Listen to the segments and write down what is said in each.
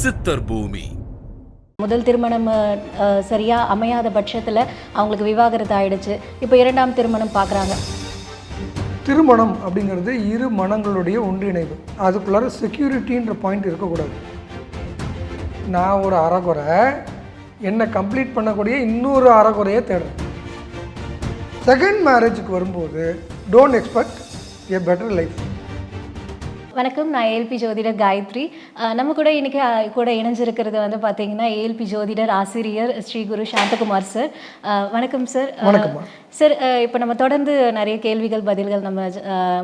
சித்தர் பூமி. முதல் திருமணம் சரியா அமையாத பட்சத்தில் அவங்களுக்கு விவாகரத்து ஆயிடுச்சு. இப்போ இரண்டாம் திருமணம் பார்க்குறாங்க. திருமணம் அப்படிங்கிறது இரு மனங்களுடைய ஒன்றிணைவு. அதுக்குள்ளார செக்யூரிட்டின்ற பாயிண்ட் இருக்கக்கூடாது. நான் ஒரு அறகுறை என்னை கம்ப்ளீட் பண்ணக்கூடிய இன்னொரு அறகுறையை தேடுறேன். செகண்ட் மேரேஜுக்கு வரும்போது don't expect a better life. வணக்கம், நான் ஏஎல்பி ஜோதிடர் காயத்ரி. நம்ம கூட இன்றைக்கி கூட இணைஞ்சிருக்கிறது வந்து பார்த்தீங்கன்னா ஏஎல்பி ஜோதிடர் ஆசிரியர் ஸ்ரீ குரு சாந்தகுமார் சார். வணக்கம் சார். வணக்கம் சார். இப்போ நம்ம தொடர்ந்து நிறைய கேள்விகள் பதில்கள் நம்ம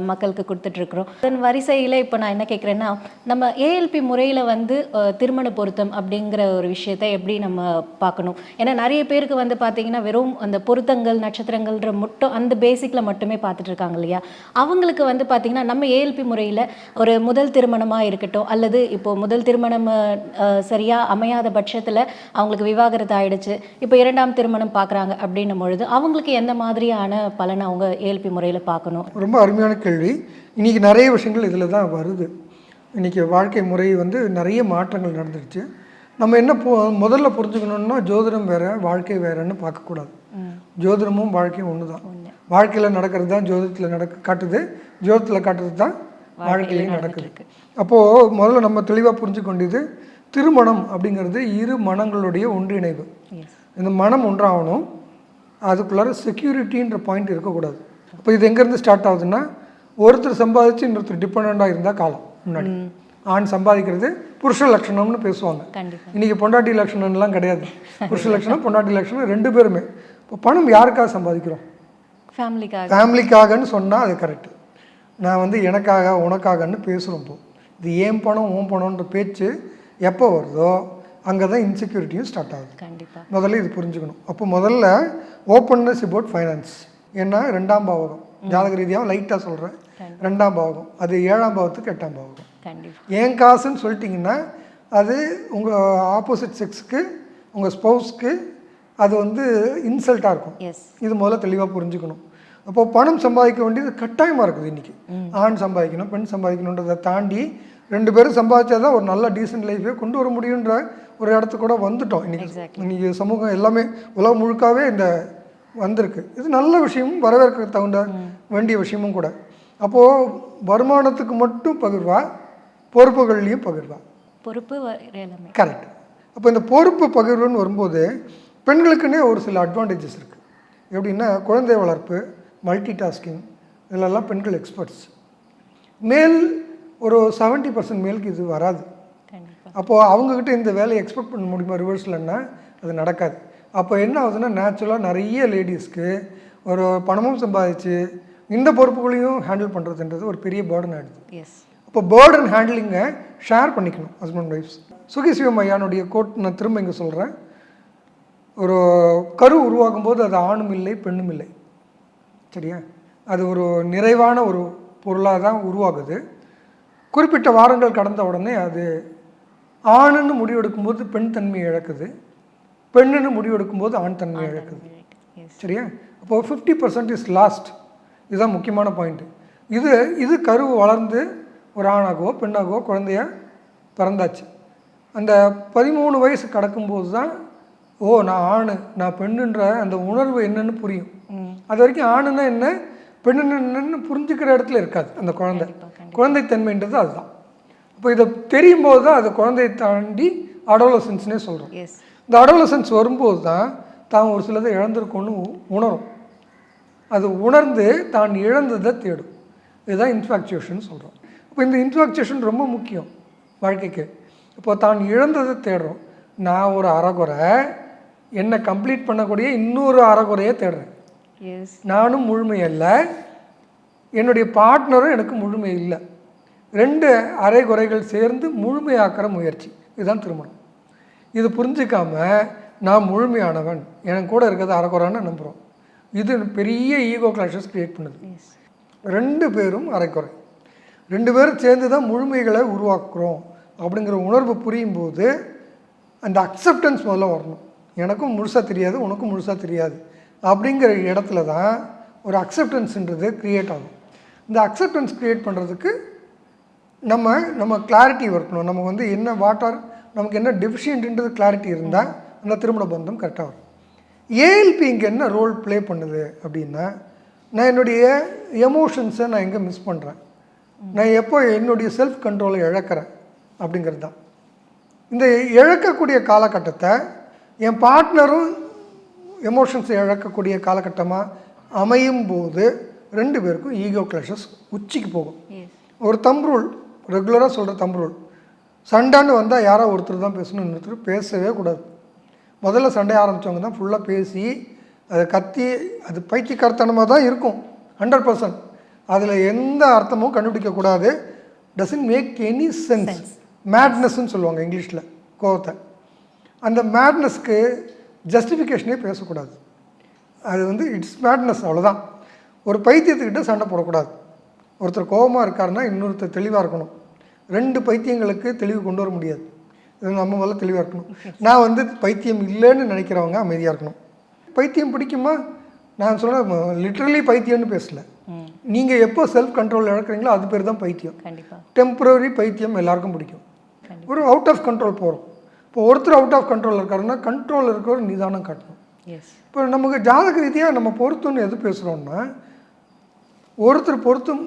மக்களுக்கு கொடுத்துட்ருக்குறோம். அதன் வரிசையில் இப்போ நான் என்ன கேட்குறேன்னா, நம்ம ஏஎல்பி முறையில் வந்து திருமண பொருத்தம் அப்படிங்கிற ஒரு விஷயத்தை எப்படி நம்ம பார்க்கணும்? ஏன்னா நிறைய பேருக்கு வந்து பார்த்திங்கன்னா வெறும் அந்த பொருத்தங்கள் நட்சத்திரங்கள்ன்ற மட்டும் அந்த பேசிக்கில் மட்டுமே பார்த்துட்ருக்காங்க இல்லையா? அவங்களுக்கு வந்து பார்த்திங்கன்னா நம்ம ஏஎல்பி முறையில் ஒரு முதல் திருமணமாக இருக்கட்டும், அல்லது இப்போது முதல் திருமணம் சரியாக அமையாத பட்சத்தில் அவங்களுக்கு விவாகரத்து ஆகிடுச்சு, இப்போ இரண்டாம் திருமணம் பார்க்குறாங்க அப்படின்னும் பொழுது அவங்களுக்கு எந்த மாதிரியான பலனை அவங்க ஏஎல்பி முறையில் பார்க்கணும்? ரொம்ப அருமையான கேள்வி. இன்றைக்கி நிறைய விஷயங்கள் இதில் தான் வருது. இன்றைக்கி வாழ்க்கை முறை வந்து நிறைய மாற்றங்கள் நடந்துருச்சு. நம்ம என்ன முதல்ல புரிஞ்சுக்கணுன்னா, ஜோதிடம் வேறு வாழ்க்கை வேறுன்னு பார்க்கக்கூடாது. ஜோதிடமும் வாழ்க்கையும் ஒன்று தான். வாழ்க்கையில் நடக்கிறது தான் ஜோதிடத்தில் காட்டுது, ஜோதிடத்தில் காட்டுறது தான் வாழ்க்கையிலையும் நடக்குது. அப்போது முதல்ல நம்ம தெளிவாக புரிஞ்சுக்கொண்டது, திருமணம் அப்படிங்கிறது இரு மனங்களுடைய ஒன்றிணைவு. இந்த மனம் ஒன்றாகணும், அதுக்குள்ளார செக்யூரிட்டின்ற பாயிண்ட் இருக்கக்கூடாது. அப்போ இது எங்கேருந்து ஸ்டார்ட் ஆகுதுன்னா, ஒருத்தர் சம்பாதிச்சு இன்னொருத்தர் டிபெண்டாக இருந்தால் காலம். முன்னாடி ஆண் சம்பாதிக்கிறது புருஷ லட்சணம்னு பேசுவாங்க. இன்றைக்கி பொண்டாட்டி லட்சணம்லாம் கிடையாது. புருஷ லட்சணம் பொண்டாட்டி லட்சணம் ரெண்டு பேருமே. இப்போ பணம் யாருக்காக சம்பாதிக்கிறோம்? ஃபேமிலிக்காகன்னு சொன்னால் அது கரெக்டு. நான் வந்து எனக்காக உனக்காகன்னு பேசுகிறோம். இப்போ இது ஏன் பணம் ஓன் பணம்ன்ற பேச்சு எப்போ வருதோ அங்கே தான் இன்செக்யூரிட்டியும் ஸ்டார்ட் ஆகுது. கண்டிப்பாக முதல்ல இது புரிஞ்சுக்கணும். அப்போ முதல்ல ஓப்பன்னஸ் அபவுட் ஃபைனான்ஸ். ஏன்னா ரெண்டாம் பாவகம், ஜாதக ரீதியாக லைட்டாக சொல்கிறேன், ரெண்டாம் பாவகம் அது 7ஆம் பாவத்துக்கு 8ஆம் பாவகம். ஏன் காசுன்னு சொல்லிட்டிங்கன்னா அது உங்கள் ஆப்போசிட் செக்ஸுக்கு, உங்கள் ஸ்பௌஸ்க்கு அது வந்து இன்சல்ட்டாக இருக்கும். இது முதல்ல தெளிவாக புரிஞ்சுக்கணும். அப்போது பணம் சம்பாதிக்க வேண்டியது கட்டாயமாக இருக்குது. இன்றைக்கி ஆண் சம்பாதிக்கணும், பெண் சம்பாதிக்கணுன்றதை தாண்டி ரெண்டு பேரும் சம்பாதிச்சா தான் ஒரு நல்ல டீசென்ட் லைஃபே கொண்டு வர முடியுன்ற ஒரு இடத்துக்கு கூட வந்துட்டோம். இன்றைக்கி சமூகம் எல்லாமே உலகம் முழுக்காவே இந்த வந்திருக்கு. இது நல்ல விஷயமும் வரவேற்க தகுந்த வேண்டிய விஷயமும் கூட. அப்போது வருமானத்துக்கு மட்டும் பகிர்வா, பொறுப்புகள்லையும் பகிர்வா. பொறுப்பு கரெக்ட். அப்போ இந்த பொறுப்பு பகிர்வுன்னு வரும்போது பெண்களுக்குன்னே ஒரு சில அட்வான்டேஜஸ் இருக்குது. எப்படின்னா, குழந்தை வளர்ப்பு, மல்டி டாஸ்கிங், இதிலெல்லாம் பெண்கள் எக்ஸ்பர்ட்ஸ். மேல் ஒரு 70% மேலுக்கு இது வராது. அப்போது அவங்கக்கிட்ட இந்த வேலையை எக்ஸ்பெக்ட் பண்ண முடியுமா ரிவர்ஸ்லன்னா அது நடக்காது. அப்போ என்ன ஆகுதுன்னா, நேச்சுரலாக நிறைய லேடிஸ்க்கு ஒரு பணமும் சம்பாதிச்சு இந்த பொறுப்புகளையும் ஹேண்டில் பண்ணுறதுன்றது ஒரு பெரிய பேர்டன் ஆகிடுது. அப்போ பேர்டன் ஹேண்ட்லிங்கை ஷேர் பண்ணிக்கணும் ஹஸ்பண்ட் ஒய்ஃப்ஸ். சுகிசிவம் ஐயானுடைய கோட் நான் திரும்ப இங்கே சொல்கிறேன். ஒரு கரு உருவாகும் போது அது ஆணும் இல்லை பெண்ணும் இல்லை, சரியா? அது ஒரு நிறைவான ஒரு பொருளாக தான் உருவாகுது. குறிப்பிட்ட வாரங்கள் கடந்த உடனே அது ஆணுன்னு முடிவெடுக்கும்போது பெண் தன்மையை இழக்குது, பெண்ணுன்னு முடிவெடுக்கும்போது ஆண் தன்மையை இழக்குது, சரியா? அப்போது 50% இஸ் லாஸ்ட். இதுதான் முக்கியமான பாயிண்ட்டு. இது கரு வளர்ந்து ஒரு ஆணாகவோ பெண்ணாகவோ குழந்தைய பிறந்தாச்சு. அந்த 13 வயசு கடக்கும்போது தான் நான் ஆண் நான் பெண்ணுன்ற அந்த உணர்வு என்னன்னு புரியும். அது வரைக்கும் ஆணுன்னா என்ன பெண்ணுன்னு என்னன்னு புரிஞ்சுக்கிற இடத்துல இருக்காது அந்த குழந்தைத்தன்மைன்றது. அதுதான். அப்போ இதை தெரியும் போது தான் அது குழந்தையை தாண்டி அடோலசன்ஸ்னே சொல்கிறோம். இந்த அடோலசன்ஸ் வரும்போது தான் ஒரு சிலதை இழந்திருக்கோன்னு உணரும். அது உணர்ந்து தான் இழந்ததை தேடும். இதுதான் இன்ஃபாக்சுவேஷன் சொல்கிறோம். இப்போ இந்த இன்ஃபாக்சுவேஷன் ரொம்ப முக்கியம் வாழ்க்கைக்கு. இப்போ தான் இழந்ததை தேடுறோம். நான் ஒரு அறகுறை என்னை கம்ப்ளீட் பண்ணக்கூடிய இன்னொரு அறகுறையை தேடுறேன். நானும் முழுமையல்ல, என்னுடைய பார்ட்னரும் எனக்கு முழுமை இல்லை. ரெண்டு அரைகுறைகள் சேர்ந்து முழுமையாக்கிற முயற்சி, இதுதான் திருமணம். இது புரிஞ்சிக்காம நான் முழுமையானவன், எனக்கு கூட இருக்கிறது அரைக்குறைன்னு நம்புகிறோம். இது பெரிய ஈகோ கிளாஷஸ் கிரியேட் பண்ணுது. ரெண்டு பேரும் அரைக்குறை, ரெண்டு பேரும் சேர்ந்து தான் முழுமைகளை உருவாக்குறோம் அப்படிங்கிற உணர்வு புரியும் போது அந்த அக்செப்டன்ஸ் முதல்ல வரணும். எனக்கும் முழுசாக தெரியாது, உனக்கும் முழுசாக தெரியாது அப்படிங்கிற இடத்துல தான் ஒரு அக்செப்டன்ஸுன்றது க்ரியேட் ஆகும். இந்த அக்செப்டன்ஸ் க்ரியேட் பண்ணுறதுக்கு நம்ம கிளாரிட்டி இருக்கணும். நம்ம வந்து என்ன வாட் ஆர் நமக்கு என்ன டெஃபிஷியன்ட்ன்றது கிளாரிட்டி இருந்தால் அந்த திருமண பந்தம் கரெக்டாக வரும். ஏஎல்பி இங்கே என்ன ரோல் ப்ளே பண்ணுது அப்படின்னா, நான் என்னுடைய எமோஷன்ஸை நான் எங்கே மிஸ் பண்ணுறேன், நான் எப்போ என்னுடைய செல்ஃப் கண்ட்ரோலை இழக்கிறேன் அப்படிங்கிறது தான். இந்த இழக்கக்கூடிய காலகட்டத்தை என் பார்ட்னரும் எமோஷன்ஸை இழக்கக்கூடிய காலகட்டமாக அமையும் போது 2 பேருக்கும் ஈகோ கிளாஷஸ் உச்சிக்கு போகும். ஒரு தம் ரூல், ரெகுலராக சொல்கிற தம் ரூல், சண்டைன்னு வந்தால் யாரோ ஒருத்தர் தான் பேசணும், இன்னொருத்தர் பேசவே கூடாது. முதல்ல சண்டை ஆரம்பித்தவங்க தான் ஃபுல்லாக பேசி அதை கத்தி, அது பைத்தியக்காரத்தனமாக தான் இருக்கும் 100%. அதில் எந்த அர்த்தமும் கண்டுபிடிக்கக்கூடாது. Doesn't make any sense. மேட்னஸ்ன்னு சொல்லுவாங்க இங்கிலீஷில் கோவத்தை. அந்த மேட்னஸ்க்கு ஜஸ்டிஃபிகேஷனே பேசக்கூடாது. அது வந்து இட்ஸ் மேட்னஸ், அவ்வளோதான். ஒரு பைத்தியத்துக்கிட்ட சண்டை போடக்கூடாது. ஒருத்தர் கோபமாக இருக்காருன்னா இன்னொருத்தர் தெளிவாக இருக்கணும். 2 பைத்தியங்களுக்கு தெளிவு கொண்டு வர முடியாது. இது நம்ம முதல்ல தெளிவாக இருக்கணும். நான் வந்து பைத்தியம் இல்லைன்னு நினைக்கிறவங்க அமைதியாக இருக்கணும். பைத்தியம் பிடிக்குமா? நான் சொல்ல லிட்ரலி பைத்தியம்னு பேசல. நீங்கள் எப்போ செல்ஃப் கண்ட்ரோல் இழக்கிறீங்களோ அது பேர் தான் பைத்தியம். டெம்பரரி பைத்தியம் எல்லாருக்கும் பிடிக்கும். ஒரு அவுட் ஆஃப் கண்ட்ரோல் போகிறோம். இப்போ ஒருத்தர் அவுட் ஆஃப் கண்ட்ரோல் இருக்காருன்னா கண்ட்ரோல் இருக்கிற நிதானம் காட்டணும். இப்போ நமக்கு ஜாதக ரீதியாக நம்ம பொருத்தம்னு எது பேசுகிறோம்னா, ஒருத்தர் பொருத்தம்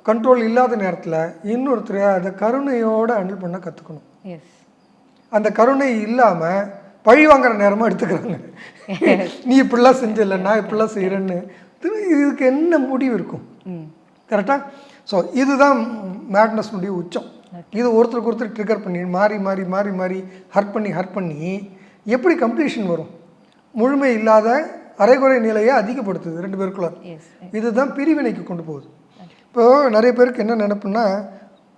கண்ட்ரோல் இல்லாத நேரத்தில் இன்னொருத்தர் அதை கருணையோடு ஹேண்டில் பண்ண கற்றுக்கணும். அந்த கருணை இல்லாமல் பழி வாங்குற நேரமாக எடுத்துக்கிறாங்க. நீ இப்படிலாம் செஞ்சல, நான் இப்படிலாம் செய்கிறேன்னு. இதுக்கு என்ன முடிவு இருக்கும்? கரெக்டாக? ஸோ இதுதான் மேட்னஸ்னுடைய உச்சம். இது ஒருத்தருக்கு ஒருத்தர் ட்ரிகர் பண்ணி மாறி மாறி மாறி மாறி ஹர்ட் பண்ணி எப்படி கம்ப்ளீஷன் வரும்? முழுமை இல்லாத அரைகுறை நிலையை அதிகப்படுத்துது 2 பேருக்குள்ள. இதுதான் பிரிவினைக்கு கொண்டு போகுது. இப்போது நிறைய பேருக்கு என்ன நினைப்புன்னா,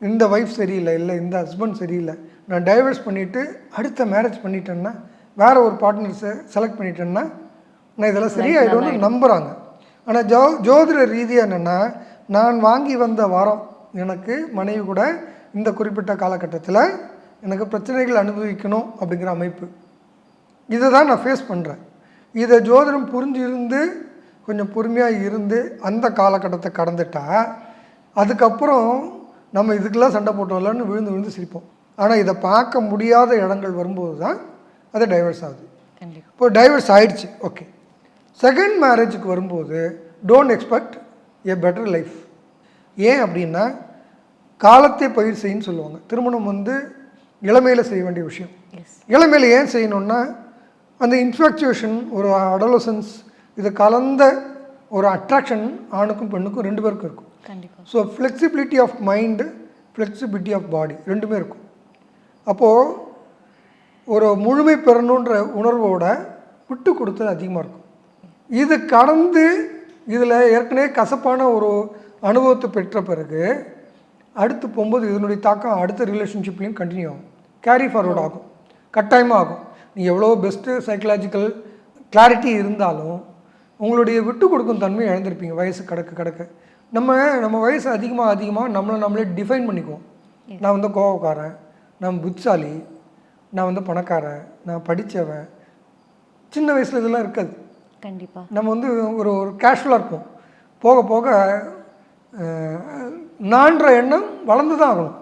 இந்த ஒய்ஃப் சரியில்லை, இல்லை இந்த ஹஸ்பண்ட் சரியில்லை, நான் டைவர்ஸ் பண்ணிவிட்டு அடுத்த மேரேஜ் பண்ணிட்டேன்னா, வேறு ஒரு பார்ட்னர்ஸை செலக்ட் பண்ணிட்டேன்னா நான் இதெல்லாம் சரியாயிடும்னு நம்புகிறாங்க. ஆனால் ஜோதிட ரீதியாக என்னென்னா, நான் வாங்கி வந்த வாரம் எனக்கு மனைவி கூட இந்த குறிப்பிட்ட காலகட்டத்தில் எனக்கு பிரச்சனைகள் அனுபவிக்கணும் அப்படிங்கிற அமைப்பு. இதை தான் நான் ஃபேஸ் பண்ணுறேன். இதை ஜோதிடம் புரிஞ்சிருந்து கொஞ்சம் பொறுமையாக இருந்து அந்த காலகட்டத்தை கடந்துட்டா, அதுக்கப்புறம் நம்ம இதுக்கெல்லாம் சண்டை போட்டோம்லன்னு விழுந்து விழுந்து சிரிப்போம். ஆனால் இதை பார்க்க முடியாத இடங்கள் வரும்போது தான் அது டைவர்ஸ் ஆகுது. இப்போ டைவர்ஸ் ஆயிடுச்சு, ஓகே. செகண்ட் மேரேஜுக்கு வரும்போது don't expect A better life. ஏன் அப்படின்னா, காலத்தை பயிர் செய்யுன்னு சொல்லுவாங்க. திருமணம் வந்து இளமையில் செய்ய வேண்டிய விஷயம். இளமையில் ஏன் செய்யணுன்னா, அந்த இன்ஃபேக்சுவேஷன், ஒரு அடோலசன்ஸ், இது கலந்த ஒரு அட்ராக்ஷன் ஆணுக்கும் பெண்ணுக்கும் 2 பேருக்கும் இருக்கும். So flexibility of mind, flexibility of body 2மே இருக்கும். அப்போது ஒரு முழுமை பெறணுன்ற உணர்வோட விட்டு கொடுத்தல் அதிகமாக இருக்கும். இது கடந்து இதில் ஏற்கனவே கசப்பான ஒரு அனுபவத்தை பெற்ற பிறகு அடுத்து போகும்போது இதனுடைய தாக்கம் அடுத்த ரிலேஷன்ஷிப்லேயும் கண்டினியூ ஆகும், கேரி ஃபார்வர்ட் ஆகும், கட்டாயமாக ஆகும். நீ எவ்வளோ பெஸ்ட்டு சைக்கலாஜிக்கல் கிளாரிட்டி இருந்தாலும் உங்களுடைய விட்டு கொடுக்கும் தன்மை இழந்திருப்பீங்க வயசு கடக்க. நம்ம வயசு அதிகமாக நம்மளே டிஃபைன் பண்ணிக்குவோம். நான் வந்து கோவக்காரன், நான் புத்திசாலி, நான் வந்து பணக்காரன், நான் படித்தவன். சின்ன வயசில் இதெல்லாம் இருக்காது. கண்டிப்பாக நம்ம வந்து ஒரு கேஷுவலாக இருப்போம். போக போக நான்ற எண்ணம் வளர்ந்து தான் ஆகணும்.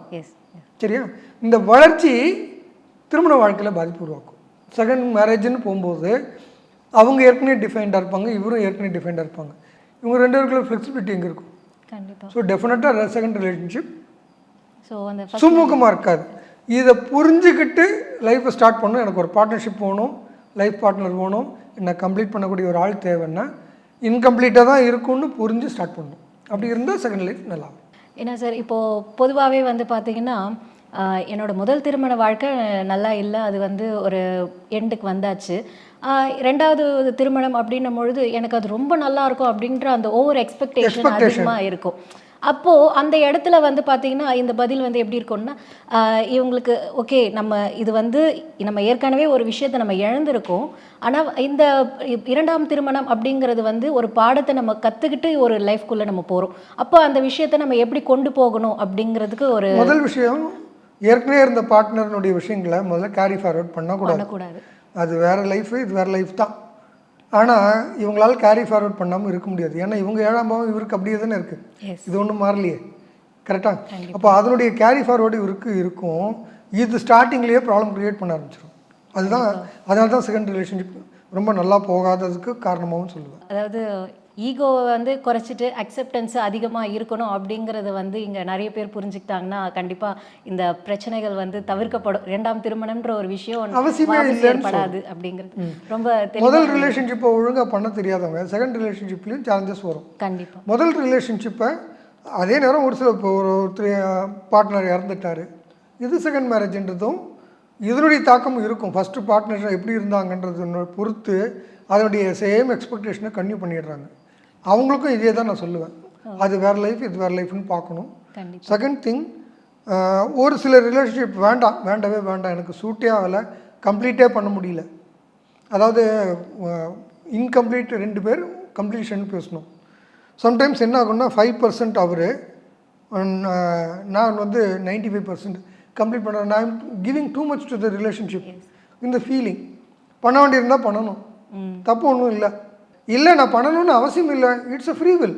சரியா? இந்த வளர்ச்சி திருமண வாழ்க்கையில் பாதிப்பு உருவாக்கும். செகண்ட் மேரேஜ்னு போகும்போது அவங்க ஏற்கனவே டிஃபைன்டாக இருப்பாங்க, இவரும் ஏற்கனவே டிஃபைன்டாக இருப்பாங்க. இவங்க 2 பேருக்குள்ள ஃப்ளெக்சிபிலிட்டி எங்கே இருக்கும்? கண்டிப்பாக. ஸோ டெஃபினட்டாக செகண்ட் ரிலேஷன்ஷிப் ஸோ அந்த சுமூகமாக இருக்காது. இதை புரிஞ்சுக்கிட்டு லைஃப்பை ஸ்டார்ட் பண்ணணும். எனக்கு ஒரு பார்ட்னர்ஷிப் போகணும், லைஃப் பார்ட்னர் போகணும், என்னை கம்ப்ளீட் பண்ணக்கூடிய ஒரு ஆள் தேவைன்னா இன்கம்ப்ளீட்டாக தான் இருக்கும்னு புரிஞ்சு ஸ்டார்ட் பண்ணணும். அப்படி இருந்தால் செகண்ட் லைஃப் நல்லா. ஏன்னா சார், இப்போது பொதுவாகவே வந்து பார்த்திங்கன்னா, என்னோட முதல் திருமண வாழ்க்கை நல்லா இல்லை, அது வந்து ஒரு எண்டுக்கு வந்தாச்சு. 2வது திருமணம் அப்படின்னும் பொழுது எனக்கு அது ரொம்ப நல்லா இருக்கும் அப்படின்ற அந்த ஓவர் எக்ஸ்பெக்டேஷன் அதிகமாக இருக்கும். அப்போது அந்த இடத்துல வந்து பார்த்திங்கன்னா இந்த பதில் வந்து எப்படி இருக்கும்னா, இவங்களுக்கு ஓகே, இது வந்து நம்ம ஏற்கனவே ஒரு விஷயத்தை நம்ம இழந்திருக்கோம், ஆனால் இந்த 2ஆம் திருமணம் அப்படிங்கிறது வந்து ஒரு பாடத்தை நம்ம கற்றுக்கிட்டு ஒரு லைஃப்குள்ளே நம்ம போகிறோம். அப்போ அந்த விஷயத்தை நம்ம எப்படி கொண்டு போகணும் அப்படிங்கிறதுக்கு ஒரு முதல் விஷயம், ஏற்கனவே இருந்த பார்ட்னர்னுடைய விஷயங்களை முதல்ல கேரி ஃபார்வர்ட் பண்ணக்கூடாது. அது வேறு லைஃபு, இது வேறு லைஃப் தான். ஆனால் இவங்களால் கேரி ஃபார்வர்ட் பண்ணாமல் இருக்க முடியாது. ஏன்னா இவங்க 7ஆம் பாவம் இவருக்கு அப்படியே தானே இருக்குது. இது ஒன்றும் மாறலையே. கரெக்டாக? அப்போ அதனுடைய கேரி ஃபார்வர்டு இவருக்கு இருக்கும். இது ஸ்டார்டிங்லேயே ப்ராப்ளம் க்ரியேட் பண்ண ஆரம்பிச்சிடும். அதனால தான் செகண்ட் ரிலேஷன்ஷிப் ரொம்ப நல்லா போகாததுக்கு காரணமாகவும் சொல்லுவேன். அதாவது ஈகோவை வந்து குறைச்சிட்டு அக்செப்டன்ஸ் அதிகமாக இருக்கணும் அப்படிங்கிறத வந்து இங்கே நிறைய பேர் புரிஞ்சுக்கிட்டாங்கன்னா கண்டிப்பாக இந்த பிரச்சனைகள் வந்து தவிர்க்கப்படும். 2ஆம் திருமணம்ன்ற ஒரு விஷயம் அவசியமே ஏற்படாது அப்படிங்கிறது ரொம்ப முதல் ரிலேஷன்ஷிப்பை ஒழுங்காக பண்ண தெரியாதவங்க செகண்ட் ரிலேஷன்ஷிப்லேயும் சேலஞ்சஸ் வரும். கண்டிப்பாக முதல் ரிலேஷன்ஷிப்பை அதே நேரம் ஒரு சில இப்போ ஒரு பார்ட்னர் இறந்துட்டார், இது செகண்ட் மேரேஜ்ன்றதும் இதனுடைய தாக்கமும் இருக்கும். ஃபஸ்ட்டு பார்ட்னர் எப்படி இருந்தாங்கன்றத பொறுத்து அதனுடைய சேம் எக்ஸ்பெக்டேஷனை கன்டினியூ பண்ணிடுறாங்க. அவங்களுக்கும் இதே தான் நான் சொல்லுவேன், அது வேறு லைஃப் இது வேறு லைஃப்னு பார்க்கணும். செகண்ட் திங், ஒரு சில ரிலேஷன்ஷிப் வேண்டவே வேண்டாம், எனக்கு சூட்டே ஆகலை, கம்ப்ளீட்டே பண்ண முடியல, அதாவது இன்கம்ப்ளீட் 2 பேர் கம்ப்ளீஷன் பேசணும். சம்டைம்ஸ் என்ன ஆகும்னா 5% அவர், நான் வந்து 95% கம்ப்ளீட் பண்ணுறேன். நான் giving too much to the relationship. இந்த ஃபீலிங் பண்ண வேண்டியிருந்தால் பண்ணணும், தப்பு ஒன்றும் இல்லை நான் பண்ணணும்னு அவசியம் இல்லை, it's a free will.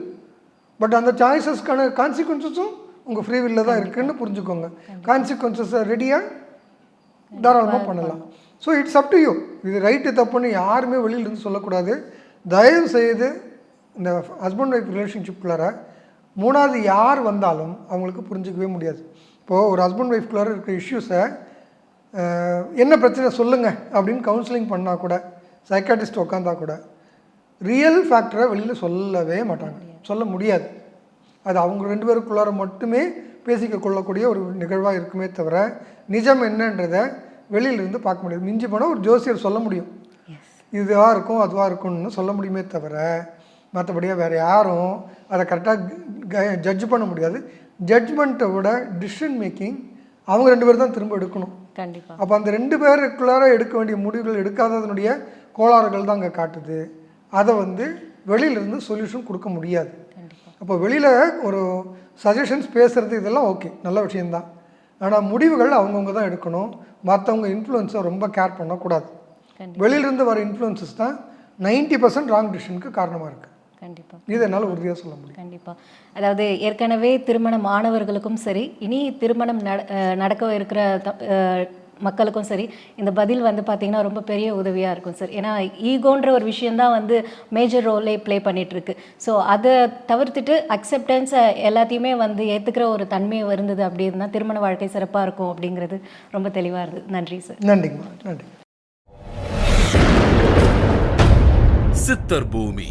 But அந்த சாய்ஸஸ்க்கான கான்சிக்வன்சஸும் உங்கள் ஃப்ரீ வில்ல தான் இருக்குதுன்னு புரிஞ்சுக்கோங்க. கான்சிக்வன்சஸை ரெடியாக தாராளமாக பண்ணலாம். So it's up to you. இது ரைட்டு தப்புன்னு யாருமே வெளியிலேருந்து சொல்லக்கூடாது. தயவு செய்து இந்த ஹஸ்பண்ட் ஒய்ஃப் ரிலேஷன்ஷிப்குள்ளார 3வது யார் வந்தாலும் அவங்களுக்கு புரிஞ்சிக்கவே முடியாது. இப்போது ஒரு ஹஸ்பண்ட் ஒய்ஃப்குள்ளார இருக்கிற இஷ்யூஸை என்ன பிரச்சனை சொல்லுங்கள் அப்படின்னு கவுன்சிலிங் பண்ணால் கூட, சைக்காட்டிஸ்ட் உட்காந்தா கூட ரியல் ஃபேக்டரை வெளியில் சொல்லவே மாட்டாங்க, சொல்ல முடியாது. அது அவங்க 2 பேருக்குள்ளார மட்டுமே பேசிக்க கொள்ளக்கூடிய ஒரு நிகழ்வாக இருக்குமே தவிர நிஜம் என்னன்றதை வெளியிலேருந்து பார்க்க முடியாது. மிஞ்சி போனால் ஒரு ஜோசியர் சொல்ல முடியும், இதுவாக இருக்கும் அதுவாக இருக்கும்னு சொல்ல முடியுமே தவிர மற்றபடியாக வேறு யாரும் அதை கரெக்டாக ஜட்ஜ் பண்ண முடியாது. ஜட்ஜ்மெண்ட்டை விட டிசிஷன் மேக்கிங் அவங்க 2 பேர் தான் திரும்ப எடுக்கணும். கண்டிப்பாக. அப்போ அந்த 2 பேருக்குள்ளார எடுக்க வேண்டிய முடிவுகள் எடுக்காததனுடைய கோளாறுகள் தான் அங்கே காட்டுது. அதை வந்து வெளியிலேருந்து சொல்யூஷன் கொடுக்க முடியாது. அப்போ வெளியில் ஒரு சஜஷன்ஸ் பேசுகிறது இதெல்லாம் ஓகே, நல்ல விஷயந்தான். ஆனால் முடிவுகள் அவங்கவுங்க தான் எடுக்கணும். மற்றவங்க இன்ஃப்ளூயன்ஸை ரொம்ப கேர் பண்ணக்கூடாது. வெளியிலேருந்து வர இன்ஃப்ளூயன்சஸ் தான் 90% ராங் டிசிஷனுக்கு காரணமாக இருக்குது. கண்டிப்பாக இது என்னால் உறுதியாக சொல்ல முடியும். கண்டிப்பாக. அதாவது ஏற்கனவே திருமணம் ஆனவர்களுக்கும் சரி, இனி திருமணம் நடக்க இருக்கிற மக்களுக்கும் சரி, இந்த பதில் வந்து பார்த்திங்கன்னா ரொம்ப பெரிய உதவியாக இருக்கும் சார். ஏன்னா ஈகோன்ற ஒரு விஷயந்தான் வந்து மேஜர் ரோலே ப்ளே பண்ணிகிட்ருக்கு. ஸோ அதை தவிர்த்துட்டு அக்செப்டன்ஸை எல்லாத்தையுமே வந்து ஏற்றுக்கிற ஒரு தன்மையை இருந்தது அப்படின்னா திருமண வாழ்க்கை சிறப்பாக இருக்கும் அப்படிங்கிறது ரொம்ப தெளிவாக இருந்தது. நன்றி சார். நன்றிங்கம்மா, நன்றி. சித்தர் பூமி.